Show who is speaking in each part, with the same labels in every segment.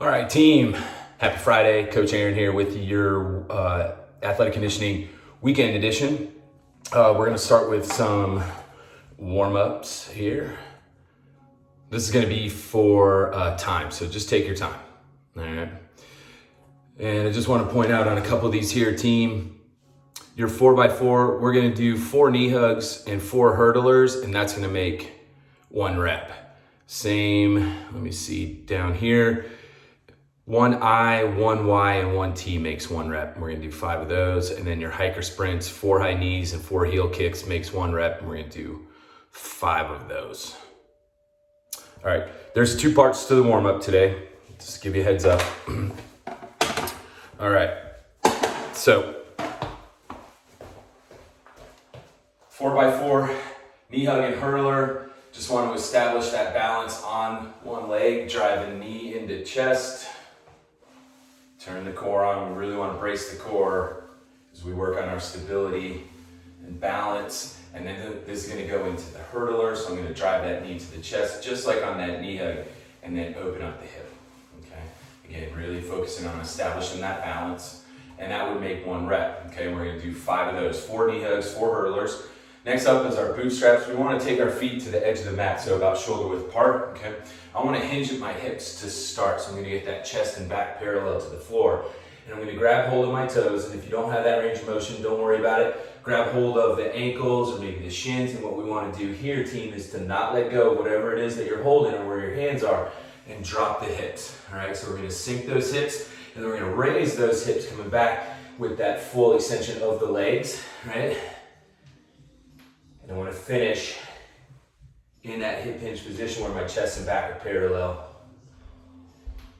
Speaker 1: All right, team. Happy Friday. Coach Aaron here with your athletic conditioning weekend edition. We're going to start with some warm-ups here. This is going to be for time, so just take your time. All right. And I just want to point out on a couple of these here, team. Your 4x4, we're going to do 4 knee hugs and 4 hurdlers, and that's going to make 1 rep. Same, let me see down here. 1 I, 1 Y, and 1 T makes 1 rep. We're gonna do 5 of those. And then your hiker sprints, 4 high knees and 4 heel kicks makes 1 rep. And we're gonna do 5 of those. All right, there's 2 parts to the warm up today. Just to give you a heads up. All right, so 4x4, knee hug and hurler. Just want to establish that balance on one leg, driving knee into chest. Turn the core on. We really want to brace the core as we work on our stability and balance. And then this is going to go into the hurdler. So I'm going to drive that knee to the chest, just like on that knee hug, and then open up the hip. Okay. Again, really focusing on establishing that balance. And that would make 1 rep. Okay. We're going to do 5 of those, 4 knee hugs, 4 hurdlers. Next up is our bootstraps. We want to take our feet to the edge of the mat, so about shoulder width apart, okay? I want to hinge at my hips to start, so I'm going to get that chest and back parallel to the floor. And I'm going to grab hold of my toes, and if you don't have that range of motion, don't worry about it. Grab hold of the ankles or maybe the shins, and what we want to do here, team, is to not let go of whatever it is that you're holding or where your hands are, and drop the hips, all right? So we're going to sink those hips, and then we're going to raise those hips coming back with that full extension of the legs, right? And I want to finish in that hip hinge position where my chest and back are parallel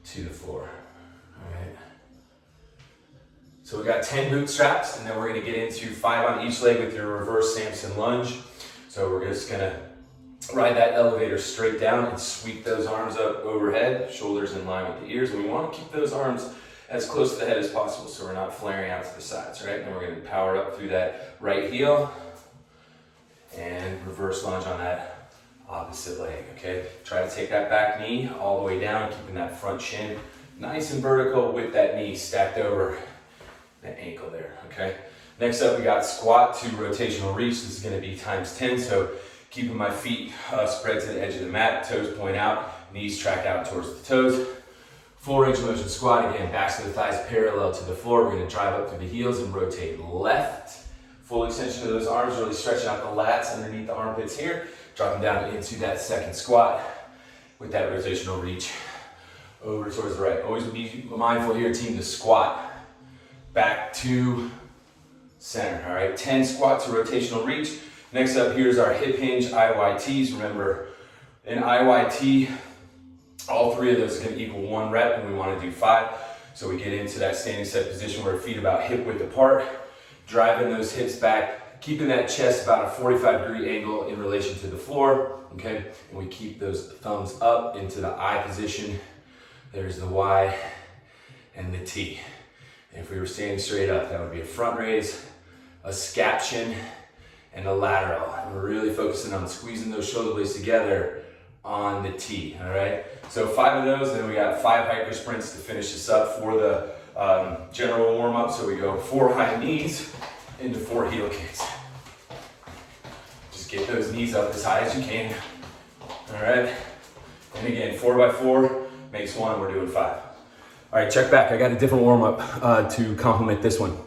Speaker 1: to the floor. All right. So we got 10 bootstraps, and then we're going to get into 5 on each leg with your reverse Samson lunge. So we're just going to ride that elevator straight down and sweep those arms up overhead, shoulders in line with the ears. And we want to keep those arms as close to the head as possible so we're not flaring out to the sides, right? And then we're going to power up through that right heel and reverse lunge on that opposite leg, okay? Try to take that back knee all the way down, keeping that front shin nice and vertical with that knee stacked over the ankle there, okay? Next up, we got squat to rotational reach. This is gonna be times 10, so keeping my feet spread to the edge of the mat, toes point out, knees track out towards the toes. Full range of motion squat, again, backs to the thighs parallel to the floor. We're gonna drive up through the heels and rotate left. Full extension of those arms, really stretching out the lats underneath the armpits here. Dropping down into that second squat with that rotational reach over towards the right. Always be mindful here, team, to squat back to center, all right? 10 squat to rotational reach. Next up, here's our hip hinge IYTs. Remember, in IYT, all 3 of those are gonna equal 1 rep, and we wanna do 5. So we get into that standing set position where feet about hip width apart, driving those hips back, keeping that chest about a 45-degree angle in relation to the floor, okay? And we keep those thumbs up into the I position. There's the Y and the T. And if we were standing straight up, that would be a front raise, a scaption, and a lateral. And we're really focusing on squeezing those shoulder blades together on the T, all right? So 5 of those, and then we got 5 hiker sprints to finish this up for the general warm-up. So we go 4 high knees into 4 heel kicks. Just get those knees up as high as you can. All right. And again, 4x4 makes 1. We're doing 5. All right, check back. I got a different warm-up to complement this one.